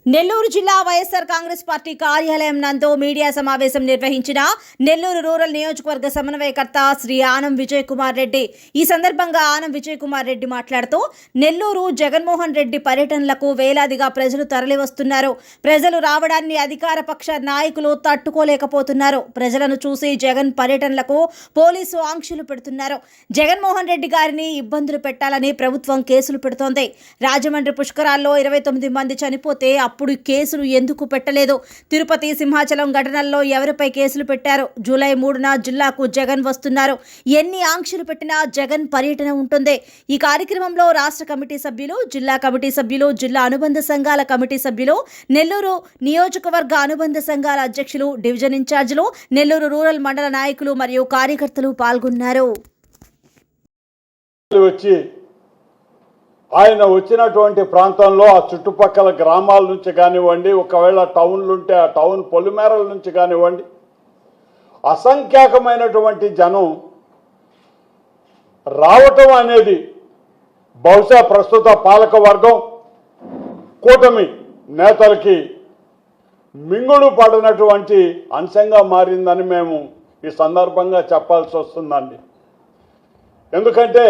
నెల్లూరు జిల్లా వైఎస్ఆర్ కాంగ్రెస్ పార్టీ కార్యాలయం నందు మీడియా సమావేశం నిర్వహించిన నెల్లూరు రూరల్ నియోజకవర్గ సమన్వయకర్త శ్రీ ఆనం విజయ్ కుమార్ రెడ్డి. ఈ సందర్భంగా ఆనం విజయ్ కుమార్ రెడ్డి మాట్లాడుతూ నెల్లూరు జగన్మోహన్ రెడ్డి పర్యటనలకు వేలాదిగా ప్రజలు తరలివస్తున్నారు. ప్రజలు రావడాన్ని అధికార పక్ష నాయకులు తట్టుకోలేకపోతున్నారు. ప్రజలను చూసి జగన్ పర్యటనలకు పోలీసు ఆంక్షలు పెడుతున్నారు. జగన్మోహన్ రెడ్డి గారిని ఇబ్బందులు పెట్టాలని ప్రభుత్వం కేసులు పెడుతోంది. రాజమండ్రి పుష్కరాల్లో 29 మంది చనిపోతే అప్పుడు కేసులు ఎందుకు పెట్టలేదు? తిరుపతి సింహాచలం ఘటనల్లో ఎవరిపై కేసులు పెట్టారు? జూలై 3న జిల్లాకు జగన్ వస్తున్నారు. ఎన్ని ఆంక్షలు పెట్టినా జగన్ పర్యటన ఉంటుంది. ఈ కార్యక్రమంలో రాష్ట్ర కమిటీ సభ్యులు, జిల్లా కమిటీ సభ్యులు, జిల్లా అనుబంధ సంఘాల కమిటీ సభ్యులు, నెల్లూరు నియోజకవర్గ అనుబంధ సంఘాల అధ్యక్షులు, డివిజన్ ఇన్ఛార్జీలు, నెల్లూరు రూరల్ మండల నాయకులు మరియు కార్యకర్తలు పాల్గొన్నారు. ఆయన వచ్చినటువంటి ప్రాంతంలో ఆ చుట్టుపక్కల గ్రామాల నుంచి కానివ్వండి, ఒకవేళ టౌన్లు ఉంటే ఆ టౌన్ పొలిమేరల నుంచి కానివ్వండి, అసంఖ్యాకమైనటువంటి జనం రావటం అనేది బహుశా ప్రస్తుత పాలక వర్గం కూటమి నేతలకి మింగుడు పడినటువంటి అంశంగా మారిందని మేము ఈ సందర్భంగా చెప్పాల్సి వస్తుందండి. ఎందుకంటే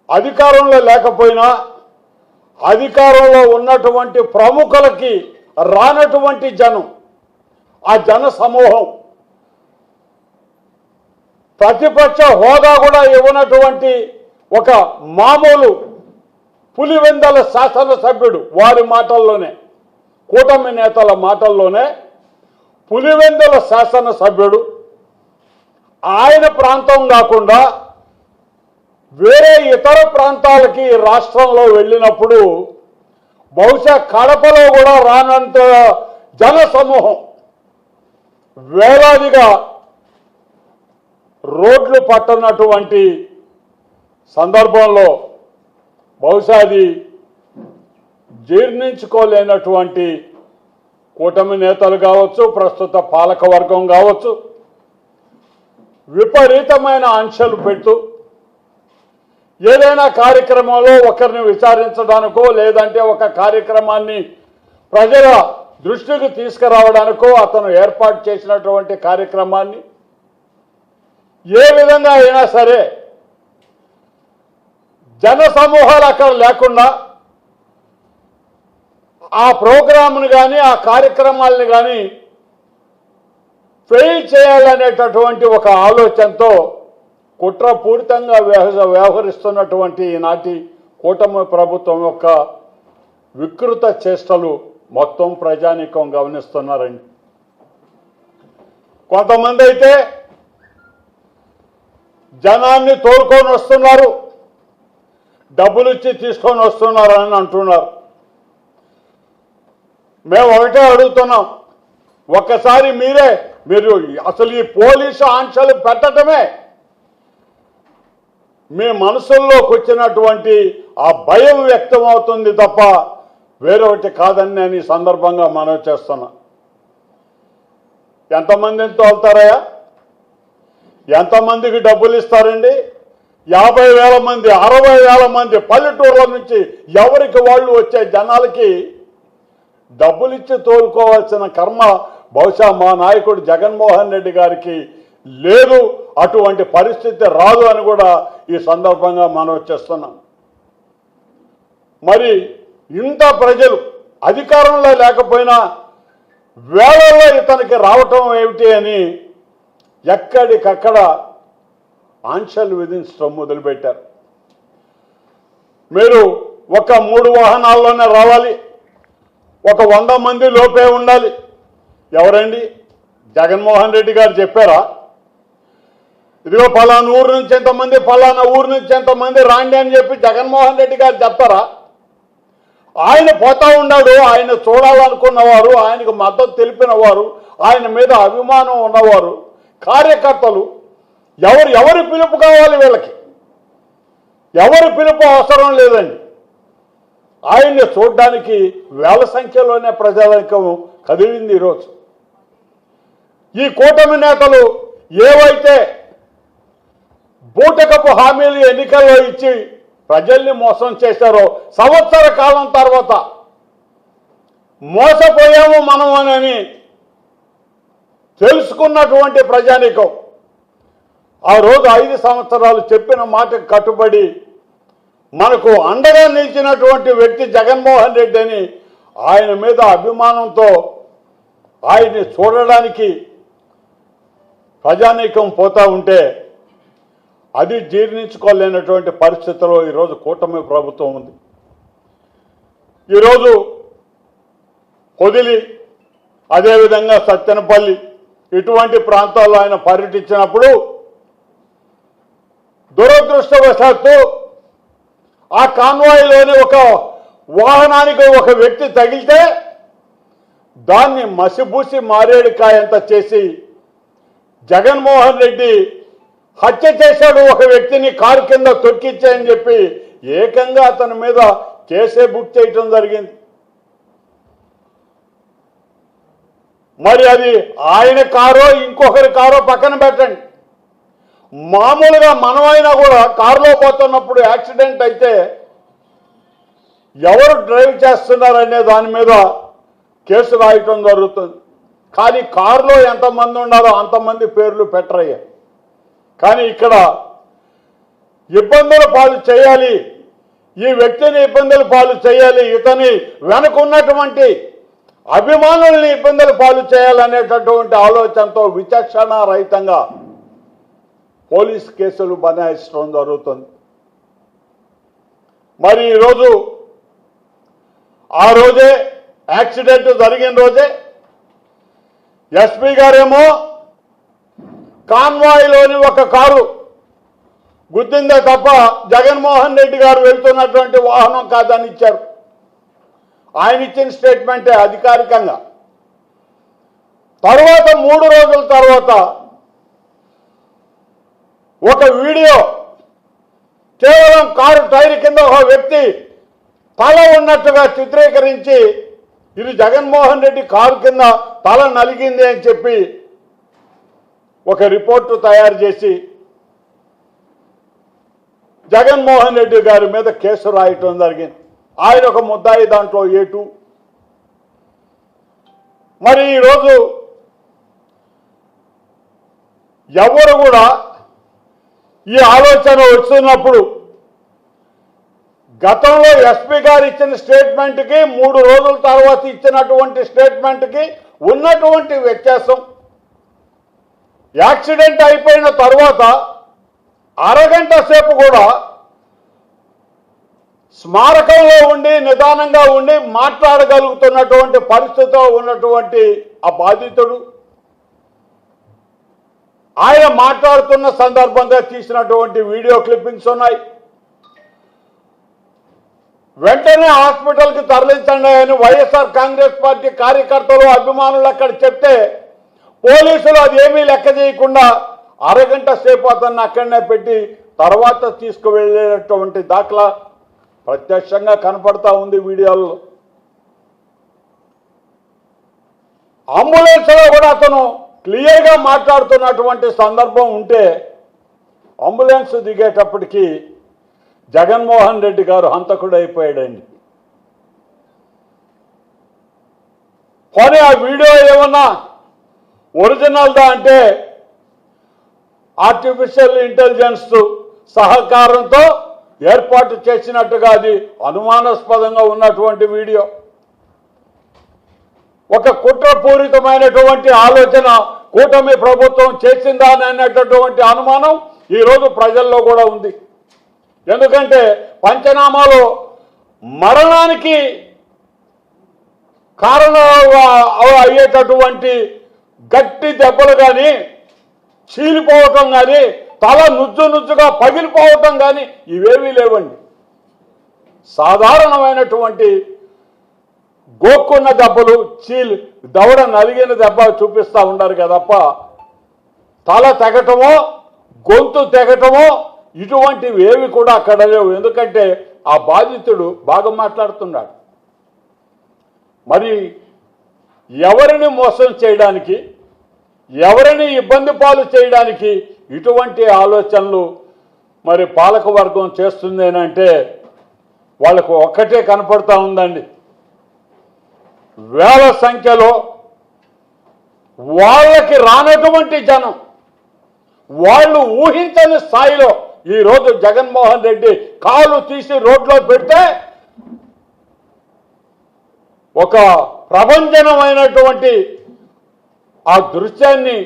అధికారంలో లేకపోయినా అధికారంలో ఉన్నటువంటి ప్రముఖులకి రానటువంటి జనం, ఆ జన సమూహం, ప్రతిపక్ష హోదా కూడా ఇవ్వనటువంటి ఒక మామూలు పులివెందల శాసనసభ్యుడు వారి మాటల్లోనే, కూటమి నేతల మాటల్లోనే పులివెందల శాసనసభ్యుడు ఆయన ప్రాంతం కాకుండా వేరే ఇతర ప్రాంతాలకి రాష్ట్రంలో వెళ్ళినప్పుడు బహుశా కడపలో కూడా రానంత జన సమూహం వేలాదిగా రోడ్లు పట్టనటువంటి సందర్భంలో బహుశా అది జీర్ణించుకోలేనటువంటి కూటమి నేతలు కావచ్చు, ప్రస్తుత పాలకవర్గం కావచ్చు, విపరీతమైన ఆంక్షలు పెడుతూ ఏదైనా కార్యక్రమంలో ఒకరిని విచారించడానికో లేదంటే ఒక కార్యక్రమాన్ని ప్రజల దృష్టికి తీసుకురావడానికో అతను ఏర్పాటు చేసినటువంటి కార్యక్రమాన్ని ఏ విధంగా అయినా సరే జన సమూహాలు అక్కడ లేకుండా ఆ ప్రోగ్రామ్ను కానీ ఆ కార్యక్రమాలను కానీ ఫెయిల్ చేయాలనేటటువంటి ఒక ఆలోచనతో కుట్రపూరితంగా వ్యవహరిస్తున్నటువంటి ఈనాటి కూటమి ప్రభుత్వం యొక్క వికృత చేష్టలు మొత్తం ప్రజానీకం గమనిస్తున్నారండి. కొంతమంది అయితే జనాన్ని తోలుకొని వస్తున్నారు, డబ్బులు ఇచ్చి తీసుకొని వస్తున్నారు అని అంటున్నారు. మేము ఒకటే అడుగుతున్నాం, ఒక్కసారి మీరు అసలు ఈ పోలీసు ఆంక్షలు పెట్టడమే మీ మనసుల్లోకి వచ్చినటువంటి ఆ భయం వ్యక్తం అవుతుంది తప్ప వేరొకటి కాదని నేను ఈ సందర్భంగా మనవి చేస్తున్నా. ఎంతమందిని తోలుతారయ్యా? ఎంతమందికి డబ్బులు ఇస్తారండి? 50,000 మంది, 60,000 మంది పల్లెటూర్ల నుంచి ఎవరికి వాళ్ళు వచ్చే జనాలకి డబ్బులు ఇచ్చి తోలుకోవాల్సిన కర్మ బహుశా మా నాయకుడు జగన్మోహన్ రెడ్డి గారికి లేదు. అటువంటి పరిస్థితి రాదు అని కూడా ఈ సందర్భంగా మనం చేస్తున్నాం. మరి ఇంత ప్రజలు అధికారంలో లేకపోయినా వేళల్లో ఇతనికి రావటం ఏమిటి అని ఎక్కడికక్కడ ఆంక్షలు విధించడం మొదలుపెట్టారు. మీరు ఒక 3 వాహనాల్లోనే రావాలి, ఒక 100 మంది లోపే ఉండాలి. ఎవరండి? జగన్మోహన్ రెడ్డి గారు చెప్పారా? ఇదిగో ఫలానా ఊరు నుంచి ఎంతమంది, ఫలానా ఊరు నుంచి ఎంతమంది రాండి అని చెప్పి జగన్మోహన్ రెడ్డి గారు చెప్తారా? ఆయన పోతా ఉన్నాడు. ఆయన చూడాలనుకున్నవారు, ఆయనకు మద్దతు తెలిపిన వారు, ఆయన మీద అభిమానం ఉన్నవారు, కార్యకర్తలు ఎవరి పిలుపు కావాలి? వీళ్ళకి ఎవరి పిలుపు అవసరం లేదండి. ఆయన్ని చూడడానికి వేల సంఖ్యలోనే ప్రజానికం కదిలింది ఈరోజు. ఈ కూటమి నేతలు ఏవైతే బూటకపు హామీలు ఎన్నికల్లో ఇచ్చి ప్రజల్ని మోసం చేశారో సంవత్సర కాలం తర్వాత మోసపోయాము మనం అని తెలుసుకున్నటువంటి ప్రజానీకం ఆ రోజు 5 సంవత్సరాలు చెప్పిన మాటకు కట్టుబడి మనకు అండగా నిలిచినటువంటి వ్యక్తి జగన్మోహన్ రెడ్డి అని ఆయన మీద అభిమానంతో ఆయన్ని చూడడానికి ప్రజానీకం పోతా ఉంటే అది జీర్ణించుకోలేనటువంటి పరిస్థితిలో ఈరోజు కూటమి ప్రభుత్వం ఉంది. ఈరోజు పొదిలి, అదేవిధంగా సత్తెనపల్లి ఇటువంటి ప్రాంతాల్లో ఆయన పర్యటించినప్పుడు దురదృష్టవశాత్తు ఆ కాన్వాయ్లోని ఒక వాహనానికి ఒక వ్యక్తి తగిలితే దాన్ని మసిబూసి మారేడుకాయంత చేసి జగన్మోహన్ రెడ్డి హత్య చేశాడు, ఒక వ్యక్తిని కారు కింద తొక్కించాయని చెప్పి ఏకంగా అతని మీద కేసే బుక్ చేయటం జరిగింది. మరి అది ఆయన కారో ఇంకొకరి కారో పక్కన పెట్టండి, మామూలుగా మనమైనా కూడా కారులో పోతున్నప్పుడు యాక్సిడెంట్ అయితే ఎవరు డ్రైవ్ చేస్తున్నారనే దాని మీద కేసు రాయటం జరుగుతుంది. కానీ కారులో ఎంతమంది ఉన్నారో అంతమంది పేర్లు పెట్టరయ్యా. కానీ ఇక్కడ ఇబ్బందుల పాలు చేయాలి, ఈ వ్యక్తిని ఇబ్బందుల పాలు చేయాలి, ఇతని వెనుకున్నటువంటి అభిమానుల్ని ఇబ్బందుల పాలు చేయాలనేటటువంటి ఆలోచనతో విచక్షణ రహితంగా పోలీస్ కేసులు బనాయించడం జరుగుతుంది. మరి ఈరోజు ఆ రోజే యాక్సిడెంట్ జరిగిన రోజే ఎస్పీ గారేమో కాన్వాయ్లోని ఒక కారు గుద్దిందే తప్ప జగన్మోహన్ రెడ్డి గారు వెళ్తున్నటువంటి వాహనం కాదని ఇచ్చారు. ఆయన ఇచ్చిన స్టేట్మెంటే అధికారికంగా. తర్వాత 3 రోజుల తర్వాత ఒక వీడియో కేవలం కారు టైర్ కింద ఒక వ్యక్తి తల ఉన్నట్టుగా చిత్రీకరించి ఇది జగన్మోహన్ రెడ్డి కారు కింద తల నలిగింది అని చెప్పి ఒక రిపోర్టు తయారు చేసి జగన్మోహన్ రెడ్డి గారి మీద కేసు రాయటం జరిగింది. ఆయన ఒక ముద్దాయి, దాంట్లో A2. మరి ఈరోజు ఎవరు కూడా ఈ ఆలోచన వస్తున్నప్పుడు గతంలో ఎస్పీ గారు ఇచ్చిన స్టేట్మెంట్కి 3 రోజుల తర్వాత ఇచ్చినటువంటి స్టేట్మెంట్కి ఉన్నటువంటి వ్యత్యాసం, యాక్సిడెంట్ అయిపోయిన తర్వాత అరగంట సేపు కూడా స్మారకంలో ఉండి నిదానంగా ఉండి మాట్లాడగలుగుతున్నటువంటి పరిస్థితిలో ఉన్నటువంటి ఆ బాధితుడు ఆయన మాట్లాడుతున్న సందర్భంగా తీసినటువంటి వీడియో క్లిప్పింగ్స్ ఉన్నాయి. వెంటనే హాస్పిటల్కి తరలించండి అని వైఎస్ఆర్ కాంగ్రెస్ పార్టీ కార్యకర్తలు, అభిమానులు అక్కడ చెప్తే పోలీసులు అది ఏమీ లెక్క చేయకుండా అరగంట సేపు అతన్ని అక్కడనే పెట్టి తర్వాత తీసుకువెళ్ళేటటువంటి దాఖలా ప్రత్యక్షంగా కనపడతా ఉంది వీడియోల్లో. అంబులెన్స్లో కూడా అతను క్లియర్గా మాట్లాడుతున్నటువంటి సందర్భం ఉంటే అంబులెన్స్ దిగేటప్పటికి జగన్మోహన్ రెడ్డి గారు హంతకుడు అయిపోయాడండి. కానీ ఆ వీడియో ఏమన్నా ఒరిజినల్దా అంటే ఆర్టిఫిషియల్ ఇంటెలిజెన్స్ సహకారంతో ఏర్పాటు చేసినట్టుగా అది అనుమానాస్పదంగా ఉన్నటువంటి వీడియో. ఒక కుట్రపూరితమైనటువంటి ఆలోచన కూటమి ప్రభుత్వం చేసిందా అనేటటువంటి అనుమానం ఈరోజు ప్రజల్లో కూడా ఉంది. ఎందుకంటే పంచనామాలో మరణానికి కారణం అయ్యేటటువంటి గట్టి దెబ్బలు కానీ, చీలిపోవటం కానీ, తల నుజ్జుగా పగిలిపోవటం కానీ ఇవేమీ లేవండి. సాధారణమైనటువంటి గోక్కున్న దెబ్బలు, దవడ నలిగిన దెబ్బ చూపిస్తూ ఉన్నారు కదప్ప తల తెగటమో గొంతు తెగటమో ఇటువంటివి ఏవి కూడా అక్కడ లేవు. ఎందుకంటే ఆ బాధితుడు బాగా మాట్లాడుతున్నాడు. మరి ఎవరిని మోసం చేయడానికి, ఎవరిని ఇబ్బంది పాలు చేయడానికి ఇటువంటి ఆలోచనలు మరి పాలకవర్గం చేస్తుంది అంటే వాళ్ళకు ఒక్కటే కనపడతా ఉందండి. వేల సంఖ్యలో వాళ్ళకి రానటువంటి జనం, వాళ్ళు ఊహించని స్థాయిలో ఈరోజు జగన్మోహన్ రెడ్డి కాలు తీసి రోడ్లో పెడితే ఒక ప్రభంజనమైనటువంటి ఆ దృశ్యాన్ని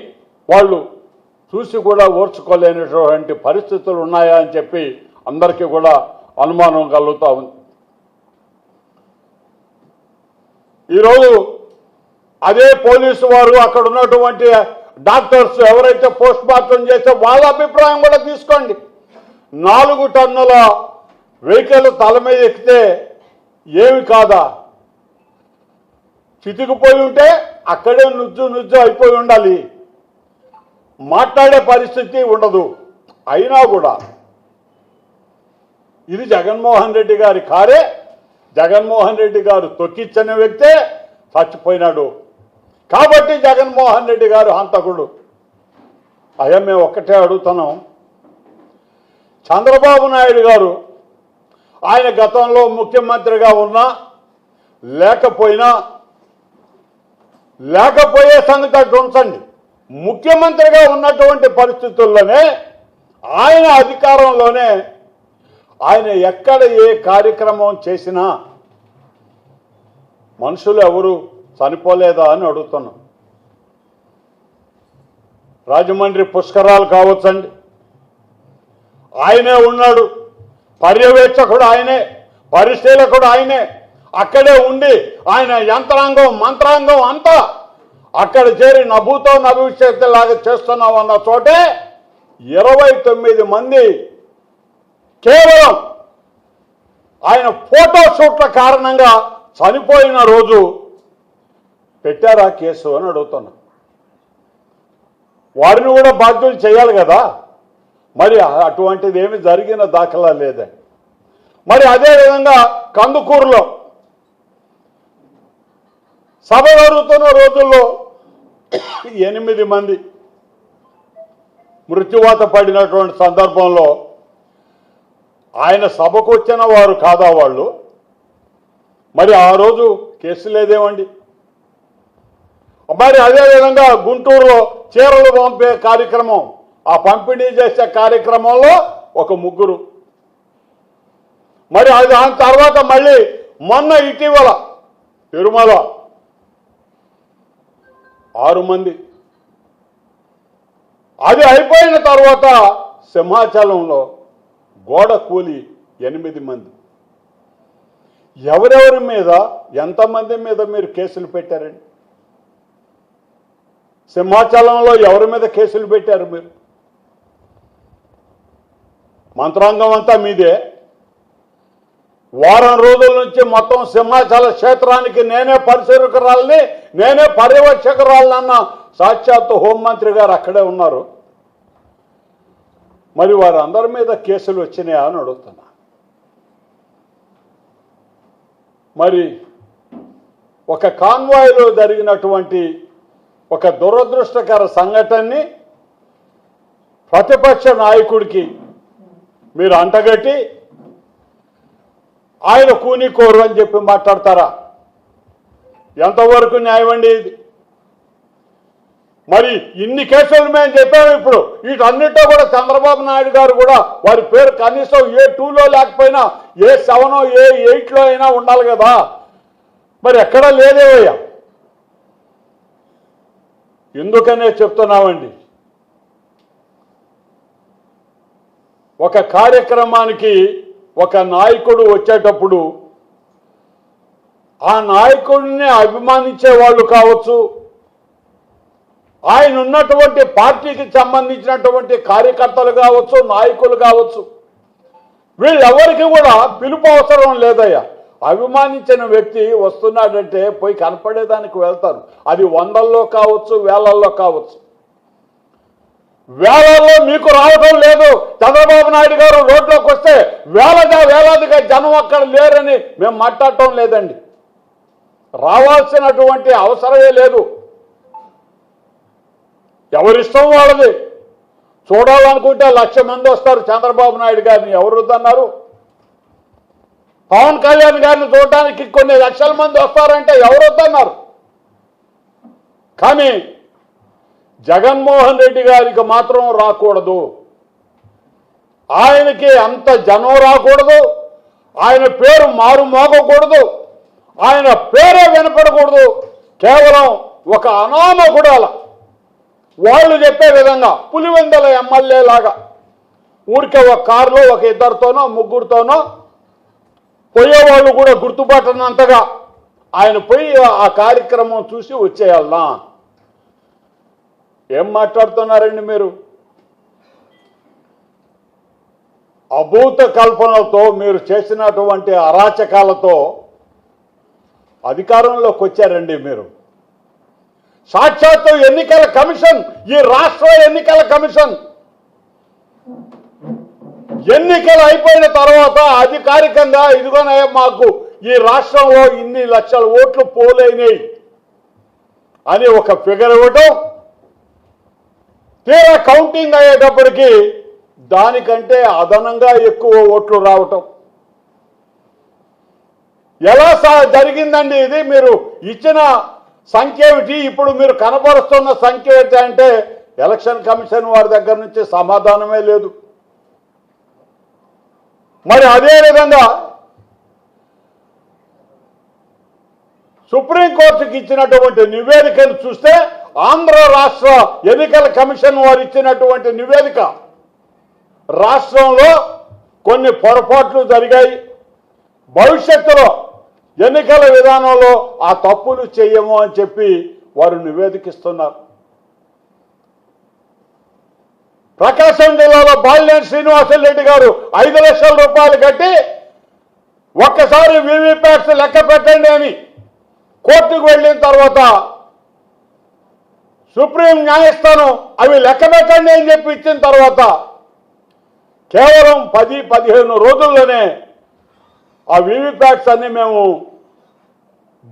వాళ్ళు చూసి కూడా ఓర్చుకోలేనటువంటి పరిస్థితులు ఉన్నాయా అని చెప్పి అందరికీ కూడా అనుమానం కలుగుతూ ఉంది. ఈరోజు అదే పోలీసు వారు అక్కడ ఉన్నటువంటి డాక్టర్స్ ఎవరైతే పోస్ట్ మార్టం చేస్తే వాళ్ళ అభిప్రాయం కూడా తీసుకోండి. 4 టన్నుల వెహికల్ తల మీద ఎక్కితే ఏమి కాదా, చితికిపోయి ఉంటే అక్కడే నుజ్జు అయిపోయి ఉండాలి, మాట్లాడే పరిస్థితి ఉండదు. అయినా కూడా ఇది జగన్మోహన్ రెడ్డి గారి కారే, జగన్మోహన్ రెడ్డి గారు తొక్కించిన వ్యక్తే చచ్చిపోయినాడు కాబట్టి జగన్మోహన్ రెడ్డి గారు హంతకుడు. అయ్యా మేము ఒక్కటే అడుగుతున్నాం, చంద్రబాబు నాయుడు గారు ఆయన గతంలో ముఖ్యమంత్రిగా ఉన్నా లేకపోయే సంగతి అటు ఉంచండి, ముఖ్యమంత్రిగా ఉన్నటువంటి పరిస్థితుల్లోనే ఆయన అధికారంలోనే ఆయన ఎక్కడ ఏ కార్యక్రమం చేసినా మనుషులు ఎవరు చనిపోలేదా అని అడుగుతున్నాం. రాజమండ్రి పుష్కరాలు కావచ్చండి, ఆయనే ఉన్నాడు, పర్యవేక్షకుడు ఆయనే, పరిశీలకుడు ఆయనే, అక్కడే ఉండి ఆయన యంత్రాంగం మంత్రాంగం అంతా అక్కడ చేరి నభూతో నభవిష్యత్తులాగా చేస్తున్నాం అన్న చోటే 29 మంది కేవలం ఆయన ఫోటోషూట్ల కారణంగా చనిపోయిన రోజు పెట్టారా కేసు అని అడుగుతున్నా. వారిని కూడా బాధ్యులు చేయాలి కదా, మరి అటువంటిది ఏమి జరిగిన దాఖలా లేదే. మరి అదేవిధంగా కందుకూరులో సభ జరుగుతున్న రోజుల్లో 8 మంది మృత్యువాత పడినటువంటి సందర్భంలో ఆయన సభకు వచ్చిన వారు కాదా వాళ్ళు? మరి ఆ రోజు కేసు లేదేమండి? మరి అదేవిధంగా గుంటూరులో చీరలు పంపే కార్యక్రమం, ఆ పంపిణీ చేసే కార్యక్రమంలో ఒక 3, మరి అది దాని తర్వాత మళ్ళీ మొన్న ఇటీవల తిరుమల 6 మంది, అది అయిపోయిన తర్వాత సింహాచలంలో గోడ కూలి 8 మంది. ఎవరెవరి మీద ఎంతమంది మీద మీరు కేసులు పెట్టారండి? సింహాచలంలో ఎవరి మీద కేసులు పెట్టారు మీరు? మంత్రాంగం అంతా మీదే. వారం రోజుల నుంచి మొత్తం సింహాచల క్షేత్రానికి నేనే పరిశీలకురాలని, నేనే పర్యవేక్షకురాలన్న సాక్షాత్తు హోంమంత్రి గారు అక్కడే ఉన్నారు. మరి వారందరి మీద కేసులు వచ్చినాయా అని అడుగుతున్నా. మరి ఒక కాన్వాయ్లో జరిగినటువంటి ఒక దురదృష్టకర సంఘటనని ప్రతిపక్ష నాయకుడికి మీరు అంటగట్టి ఆయన కూనికోరు అని చెప్పి మాట్లాడతారా? ఎంతవరకు న్యాయం అండి ఇది? మరి ఇన్ని కేసులు మేము చెప్పాము. ఇప్పుడు వీటన్నిటిలో కూడా చంద్రబాబు నాయుడు గారు కూడా వారి పేరు కనీసం A2లో లేకపోయినా A7 A8లో అయినా ఉండాలి కదా, మరి ఎక్కడా లేదేవయ్యా. ఎందుకనే చెప్తున్నామండి, ఒక కార్యక్రమానికి ఒక నాయకుడు వచ్చేటప్పుడు ఆ నాయకుడిని అభిమానించే వాళ్ళు కావచ్చు, ఆయన ఉన్నటువంటి పార్టీకి సంబంధించినటువంటి కార్యకర్తలు కావచ్చు, నాయకులు కావచ్చు, వీళ్ళెవరికి కూడా పిలుపు అవసరం లేదయ్యా. అభిమానించిన వ్యక్తి వస్తున్నాడంటే పోయి కనపడేదానికి వెళ్తారు. అది 100ల్లో కావచ్చు, 1000ల్లో కావచ్చు. 1000ల్లో మీకు రావడం లేదు. చంద్రబాబు నాయుడు గారు రోడ్లోకి వస్తే వేలాదిగా జనం అక్కడ లేరని మేము మాట్లాడటం లేదండి. రావాల్సినటువంటి అవసరమే లేదు. ఎవరిష్టం వాళ్ళది. చూడాలనుకుంటే 1,00,000 మంది వస్తారు చంద్రబాబు నాయుడు గారిని, ఎవరు వద్దన్నారు? పవన్ కళ్యాణ్ గారిని చూడడానికి కొన్ని లక్షల మంది వస్తారంటే ఎవరు వద్దన్నారు? కానీ జగన్మోహన్ రెడ్డి గారికి మాత్రం రాకూడదు, ఆయనకి అంత జనం రాకూడదు, ఆయన పేరు మారుమోగకూడదు, ఆయన పేరే వినపడకూడదు. కేవలం ఒక అనామకుడాల వాళ్ళు చెప్పే విధంగా పులివెందుల ఎమ్మెల్యే లాగా ఊరికే ఒక కారులో ఒక ఇద్దరితోనో ముగ్గురితోనో పోయేవాళ్ళు కూడా గుర్తుపట్టనంతగా ఆయన పోయి ఆ కార్యక్రమం చూసి వచ్చేయాలనా? ఏం మాట్లాడుతున్నారండి మీరు? అభూత కల్పనలతో మీరు చేసినటువంటి అరాచకాలతో అధికారంలోకి వచ్చారండి మీరు. సాక్షాత్తు ఎన్నికల కమిషన్, ఈ రాష్ట్ర ఎన్నికల కమిషన్ ఎన్నికలు అయిపోయిన తర్వాత అధికారికంగా ఇదిగోనే మాకు ఈ రాష్ట్రంలో ఇన్ని లక్షల ఓట్లు పోలైనాయి అని ఒక ఫిగర్ ఇవ్వటం, తీరా కౌంటింగ్ అయ్యేటప్పటికీ దానికంటే అదనంగా ఎక్కువ ఓట్లు రావటం ఎలా జరిగిందండి ఇది? మీరు ఇచ్చిన సంఖ్య ఏమిటి, ఇప్పుడు మీరు కనబరుస్తున్న సంఖ్య ఏంటి అంటే ఎలక్షన్ కమిషన్ వారి దగ్గర నుంచి సమాధానమే లేదు. మరి అదేవిధంగా సుప్రీంకోర్టుకి ఇచ్చినటువంటి నివేదికను చూస్తే ఆంధ్ర రాష్ట్ర ఎన్నికల కమిషన్ వారు ఇచ్చినటువంటి నివేదిక రాష్ట్రంలో కొన్ని పొరపాట్లు జరిగాయి, భవిష్యత్తులో ఎన్నికల విధానంలో ఆ తప్పులు చేయము అని చెప్పి వారు నివేదికిస్తున్నారు. ప్రకాశం జిల్లాలో బాలినేని శ్రీనివాసరెడ్డి గారు 5 లక్షల రూపాయలు కట్టి ఒక్కసారి వీవీప్యాట్స్ లెక్క పెట్టండి అని కోర్టుకు వెళ్ళిన తర్వాత సుప్రీం న్యాయస్థానం అవి లెక్క పెట్టండి అని చెప్పి ఇచ్చిన తర్వాత కేవలం 10-15 రోజుల్లోనే ఆ వీవీప్యాట్స్ అన్ని మేము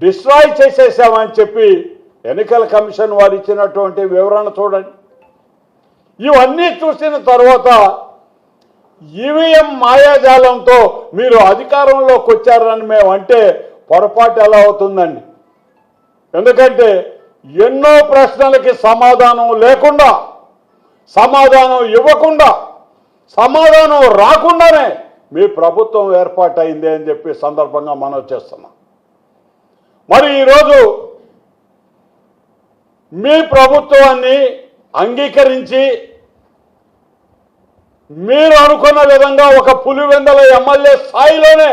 డిస్ట్రాయ్ చేసేసామని చెప్పి ఎన్నికల కమిషన్ వారు ఇచ్చినటువంటి వివరణ చూడండి. ఇవన్నీ చూసిన తర్వాత ఈవీఎం మాయాజాలంతో మీరు అధికారంలోకి వచ్చారని మేము అంటే పొరపాటు ఎలా అవుతుందండి? ఎందుకంటే ఎన్నో ప్రశ్నలకి సమాధానం లేకుండా, సమాధానం ఇవ్వకుండా, సమాధానం రాకుండానే మీ ప్రభుత్వం ఏర్పాటైంది అని చెప్పి సందర్భంగా మనం చేస్తున్నాం. మరి ఈరోజు మీ ప్రభుత్వాన్ని అంగీకరించి మీరు అనుకున్న విధంగా ఒక పులివెందుల ఎమ్మెల్యే స్థాయిలోనే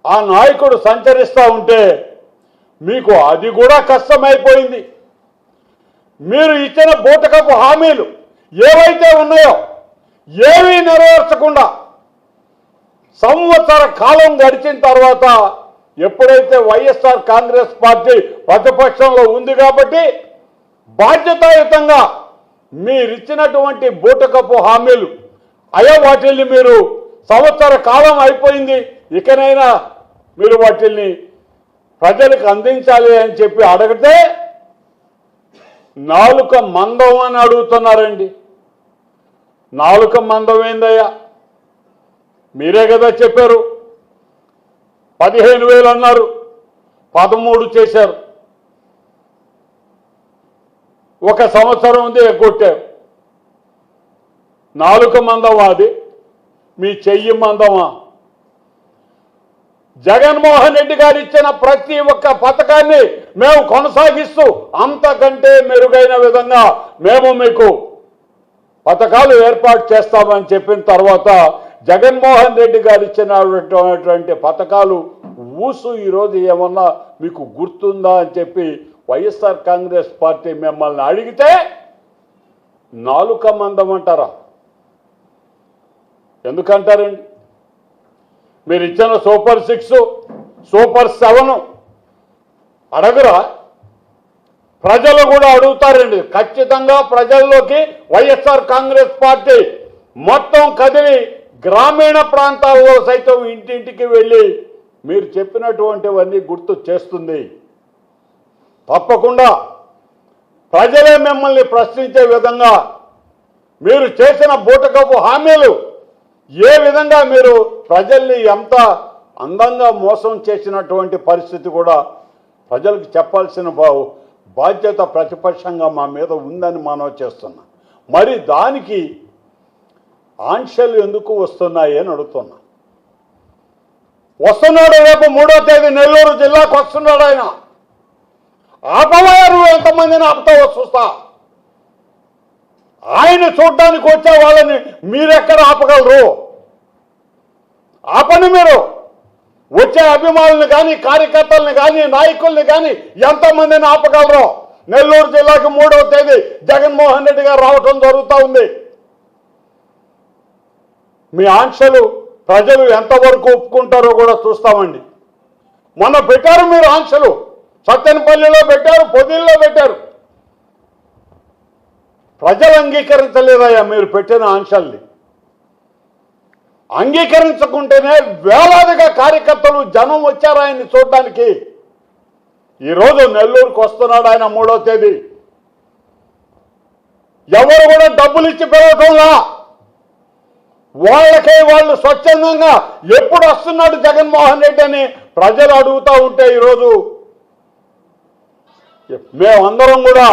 ఆ నాయకుడు సంచరిస్తూ ఉంటే మీకు అది కూడా కష్టమైపోయింది. మీరు ఇచ్చిన బూటకపు హామీలు ఏవైతే ఉన్నాయో ఏవీ నెరవేర్చకుండా సంవత్సర కాలం గడిచిన తర్వాత ఎప్పుడైతే వైఎస్ఆర్ కాంగ్రెస్ పార్టీ ప్రతిపక్షంలో ఉంది కాబట్టి బాధ్యతాయుతంగా మీరిచ్చినటువంటి బూటకపు హామీలు అయ్యా వాటిల్ని మీరు సంవత్సర కాలం అయిపోయింది, ఇకనైనా మీరు వాటిల్ని ప్రజలకు అందించాలి అని చెప్పి అడిగితే నాలుక మందం అని అడుగుతున్నారండి. నాలుక మందం ఏందయ్యా? మీరే కదా చెప్పారు. 15,000 అన్నారు, 13 చేశారు. ఒక సంవత్సరం ఉంది ఎగ్గొట్టారు. నాలుక మందమా అది? మీ చెయ్యి మందమా? జగన్మోహన్ రెడ్డి గారు ఇచ్చిన ప్రతి ఒక్క పథకాన్ని మేము కొనసాగిస్తూ అంతకంటే మెరుగైన విధంగా మేము మీకు పథకాలు ఏర్పాటు చేస్తామని చెప్పిన తర్వాత జగన్మోహన్ రెడ్డి గారు ఇచ్చినటువంటి పథకాలు ఊసు ఈరోజు ఏమన్నా మీకు గుర్తుందా అని చెప్పి వైఎస్ఆర్ కాంగ్రెస్ పార్టీ మిమ్మల్ని అడిగితే నాలుక మందం అంటారా? ఎందుకంటారండి? మీరు ఇచ్చిన సూపర్ 6, సూపర్ 7 అడగరా? ప్రజలు కూడా అడుగుతారండి. ఖచ్చితంగా ప్రజల్లోకి వైఎస్ఆర్ కాంగ్రెస్ పార్టీ మొత్తం కదిలి గ్రామీణ ప్రాంతాల్లో సైతం ఇంటింటికి వెళ్ళి మీరు చెప్పినటువంటివన్నీ గుర్తు చేస్తుంది. తప్పకుండా ప్రజలే మిమ్మల్ని ప్రశ్నించే విధంగా మీరు చేసిన బూటకపు హామీలు ఏ విధంగా మీరు ప్రజల్ని ఎంత అందంగా మోసం చేసినటువంటి పరిస్థితి కూడా ప్రజలకు చెప్పాల్సిన బాధ్యత ప్రతిపక్షంగా మా మీద ఉందని మనవి చేస్తున్నా. మరి దానికి ఆంక్షలు ఎందుకు వస్తున్నాయి అని అడుగుతున్నా. వస్తున్నాడు, రేపు 3వ తేదీ నెల్లూరు జిల్లాకు వస్తున్నాడు ఆయన. ఆపవారు ఎంతమందిని ఆపుతావో చూస్తా. ఆయన చూడడానికి వచ్చే వాళ్ళని మీరెక్కడ ఆపగలరు? ఆపని మీరు వచ్చే అభిమానులను కానీ కార్యకర్తలను కానీ నాయకుల్ని కానీ ఎంతమందిని ఆపగలరు? నెల్లూరు జిల్లాకు 3వ తేదీ జగన్మోహన్ రెడ్డి గారు రావటం జరుగుతూ ఉంది. మీ ఆంక్షలు ప్రజలు ఎంతవరకు ఒప్పుకుంటారో కూడా చూస్తామండి. మొన్న పెట్టారు మీరు ఆంక్షలు, సత్తెనపల్లిలో పెట్టారు, పొదిల్లో పెట్టారు. ప్రజలు అంగీకరించలేదయ్యా మీరు పెట్టిన ఆంక్షల్ని. అంగీకరించకుంటేనే వేలాదిగా కార్యకర్తలు జనం వచ్చారు ఆయన్ని చూడడానికి. ఈరోజు నెల్లూరుకు వస్తున్నాడు ఆయన 3వ తేదీ. ఎవరు కూడా డబ్బులు ఇచ్చి పెరగటంలా, వాళ్ళకే వాళ్ళు స్వచ్ఛందంగా ఎప్పుడు వస్తున్నాడు జగన్మోహన్ రెడ్డి అని ప్రజలు అడుగుతూ ఉంటే ఈరోజు మేమందరం కూడా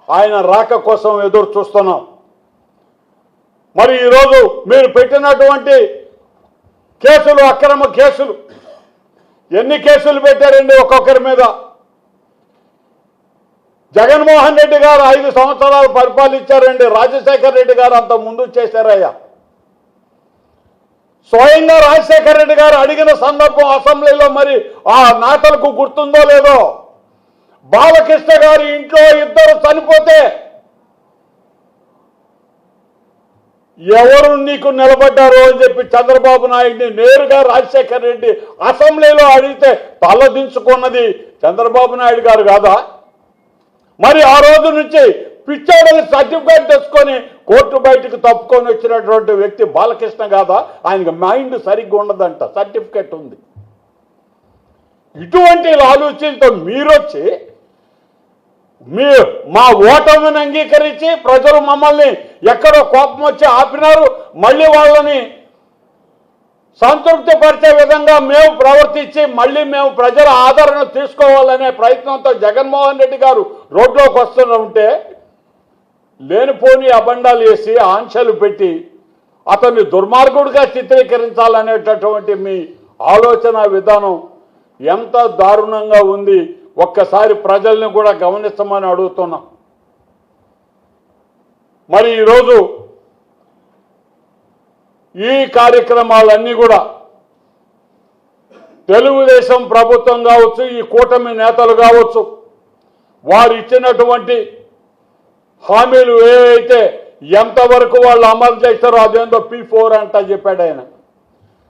ఆయన రాక కోసం ఎదురు చూస్తున్నాం. మరి ఈరోజు మీరు పెట్టినటువంటి కేసులు, అక్రమ కేసులు, ఎన్ని కేసులు పెట్టారండి ఒక్కొక్కరి మీద? జగన్మోహన్ రెడ్డి గారు 5 సంవత్సరాలు పరిపాలించారండి. రాజశేఖర్ రెడ్డి గారు అంత ముందు చేశారయ్యా. స్వయంగా రాజశేఖర్ రెడ్డి గారు అడిగిన సందర్భం అసెంబ్లీలో మరి ఆ నేతలకు గుర్తుందో లేదో, బాలకృష్ణ గారి ఇంట్లో 2 చనిపోతే ఎవరు నీకు నిలబడ్డారు అని చెప్పి చంద్రబాబు నాయుడిని నేరుగా రాజశేఖర్ రెడ్డి అసెంబ్లీలో అడిగితే తలదించుకున్నది చంద్రబాబు నాయుడు గారు కాదా? మరి ఆ రోజు నుంచి పిచ్చాడని సర్టిఫికేట్ తెచ్చుకొని కోర్టు బయటకు తప్పుకొని వచ్చినటువంటి వ్యక్తి బాలకృష్ణ కాదా? ఆయనకి మైండ్ సరిగ్గా ఉండదంట, సర్టిఫికేట్ ఉంది. ఇటువంటి ఆలోచనతో మీరొచ్చి మా ఓటమిని అంగీకరించి ప్రజలు మమ్మల్ని ఎక్కడో కోపం వచ్చి ఆపినారు, మళ్ళీ వాళ్ళని సంతృప్తి పరిచే విధంగా మేము ప్రవర్తించి మళ్ళీ మేము ప్రజల ఆదరణ తీసుకోవాలనే ప్రయత్నంతో జగన్మోహన్ రెడ్డి గారు రోడ్లోకి వస్తూ ఉంటే లేనిపోని అబండాలు వేసి ఆంక్షలు పెట్టి అతన్ని దుర్మార్గుడిగా చిత్రీకరించాలనేటటువంటి మీ ఆలోచన విధానం ఎంత దారుణంగా ఉంది. ఒక్కసారి ప్రజల్ని కూడా గమనిస్తామని అడుగుతున్నాం. మరి ఈరోజు ఈ కార్యక్రమాలన్నీ కూడా తెలుగుదేశం ప్రభుత్వం కావచ్చు, ఈ కూటమి నేతలు కావచ్చు, వారు ఇచ్చినటువంటి హామీలు ఏవైతే ఎంతవరకు వాళ్ళు అమలు చేస్తారో అదేందో P4 అంట చెప్పాడు ఆయన.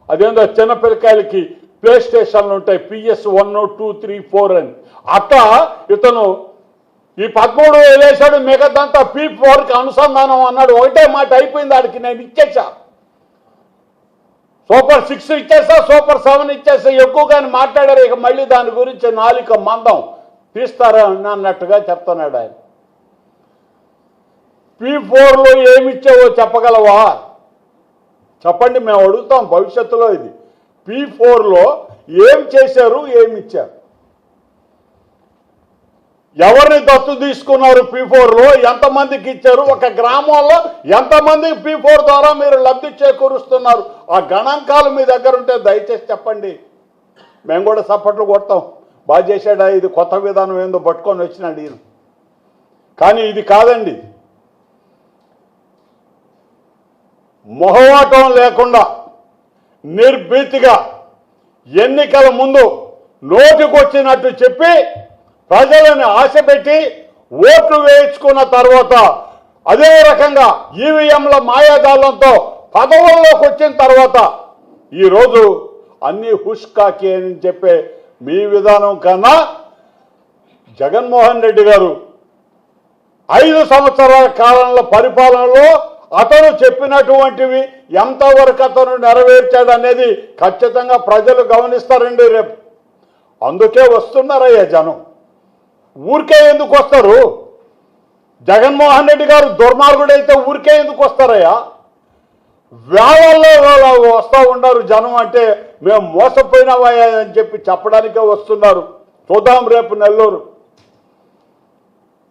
అదేందో చిన్నపిల్లకాయలకి ప్లే స్టేషన్లు ఉంటాయి, PS 1, 2, 3, 4 అని. అట్లా ఇతను ఈ 13 వేసాడు, మిగతాంతా P4కి అనుసంధానం అన్నాడు. ఒకటే మాట అయిపోయింది, ఆడికి నేను ఇచ్చేసా. సూపర్ 6 ఇచ్చేసా, సూపర్ 7 ఇచ్చేసా, ఎక్కువగానే మాట్లాడారు. ఇక మళ్ళీ దాని గురించి నాలిక మందం తీస్తారా అన్నట్టుగా చెప్తున్నాడు ఆయన. P4లో ఏమిచ్చావో చెప్పగలవా? చెప్పండి, మేము అడుగుతాం భవిష్యత్తులో. ఇది P4లో ఏం చేశారు, ఏమిచ్చారు, ఎవరిని దత్తు తీసుకున్నారు, P4లో ఎంతమందికి ఇచ్చారు, ఒక గ్రామంలో ఎంతమందికి P4 ద్వారా మీరు లబ్ధి చేకూరుస్తున్నారు, ఆ గణాంకాలు మీ దగ్గర ఉంటే దయచేసి చెప్పండి. మేము కూడా సపోర్ట్లు కొడతాం. బాగా చేశాడా, ఇది కొత్త విధానం ఏందో పట్టుకొని వచ్చినాడు ఈయన. కానీ ఇది కాదండి, మొహమాటం లేకుండా నిర్భీతిగా ఎన్నికల ముందు నోటికొచ్చినట్టు చెప్పి ప్రజలను ఆశపెట్టి ఓట్లు వేయించుకున్న తర్వాత అదే రకంగా ఈవీఎంల మాయాజాలంతో పదవుల్లోకి వచ్చిన తర్వాత ఈరోజు అన్ని హుష్కాకి అని చెప్పే మీ విధానం కన్నా జగన్మోహన్ రెడ్డి గారు 5 సంవత్సరాల కాలంలో పరిపాలనలో అతను చెప్పినటువంటివి ఎంతవరకు అతను నెరవేర్చాడు అనేది ఖచ్చితంగా ప్రజలు గమనిస్తారండి రేపు. అందుకే వస్తున్నారయ్యా జనం. ఊరికే ఎందుకు వస్తారు? జగన్మోహన్ రెడ్డి గారు దుర్మార్గుడైతే ఊరికే ఎందుకు వస్తారయ్యా? వేళల్లో వస్తూ ఉన్నారు జనం. అంటే మేము మోసపోయినావయ్యా అని చెప్పి చెప్పడానికే వస్తున్నారు. చూద్దాం రేపు నెల్లూరు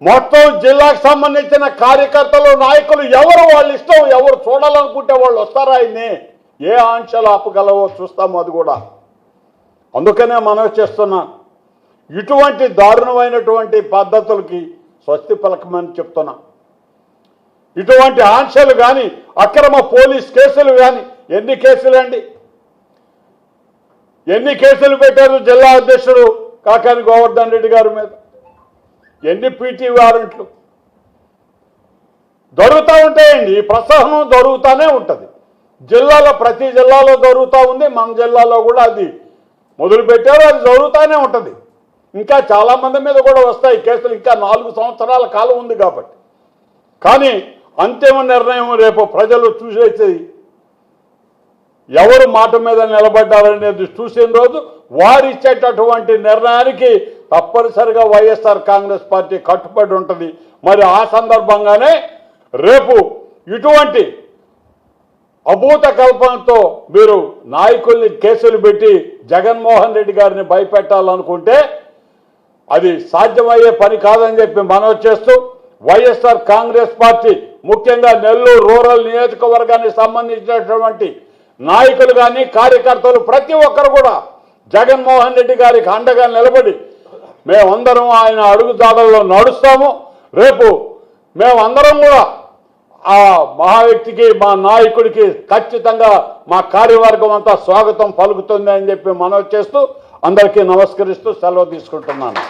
మొత్తం జిల్లాకు సంబంధించిన కార్యకర్తలు, నాయకులు ఎవరు వాళ్ళ ఇష్టం, ఎవరు చూడాలనుకుంటే వాళ్ళు వస్తారా? ఆయన్ని ఏ ఆంక్షలు ఆపగలవో చూస్తాము. అది కూడా అందుకనే మనవి చేస్తున్నాను, ఇటువంటి దారుణమైనటువంటి పద్ధతులకి స్వస్తి పలకమని చెప్తున్నా. ఇటువంటి ఆంక్షలు కానీ, అక్రమ పోలీస్ కేసులు కానీ, ఎన్ని కేసులు అండి, ఎన్ని కేసులు పెట్టారు జిల్లా అధ్యక్షుడు కాకాని గోవర్ధన్ రెడ్డి గారి మీద, ఎన్ని పీటీ వారెంట్లు దొరుకుతూ ఉంటాయండి. ఈ ప్రసహనం దొరుకుతూనే ఉంటుంది జిల్లాలో, ప్రతి జిల్లాలో దొరుకుతూ ఉంది. మన జిల్లాలో కూడా అది మొదలుపెట్టారు, అది జరుగుతూనే ఉంటుంది. ఇంకా చాలామంది మీద కూడా వస్తాయి కేసులు. ఇంకా 4 సంవత్సరాల కాలం ఉంది కాబట్టి. కానీ అంతిమ నిర్ణయం రేపు ప్రజలు చూసేది, ఎవరు మాట మీద నిలబడ్డారనేది చూసిన రోజు వారు ఇచ్చేటటువంటి నిర్ణయానికి తప్పనిసరిగా వైఎస్ఆర్ కాంగ్రెస్ పార్టీ కట్టుబడి ఉంటుంది. మరి ఆ సందర్భంగానే రేపు ఇటువంటి అభూత కల్పనతో మీరు నాయకుల్ని కేసులు పెట్టి జగన్మోహన్ రెడ్డి గారిని భయపెట్టాలనుకుంటే అది సాధ్యమయ్యే పని కాదని చెప్పి మనవి చేస్తూ, వైఎస్ఆర్ కాంగ్రెస్ పార్టీ ముఖ్యంగా నెల్లూరు రూరల్ నియోజకవర్గానికి సంబంధించినటువంటి నాయకులు కానీ, కార్యకర్తలు ప్రతి ఒక్కరు కూడా జగన్మోహన్ రెడ్డి గారికి అండగా నిలబడి మేమందరం ఆయన అడుగుజాడల్లో నడుస్తాము. రేపు మేమందరం కూడా ఆ మహా వ్యక్తికి, మా నాయకుడికి ఖచ్చితంగా మా కార్యవర్గం అంతా స్వాగతం పలుకుతుంది అని చెప్పి మనవి చేస్తూ అందరికీ నమస్కరిస్తూ సెలవు తీసుకుంటున్నాను.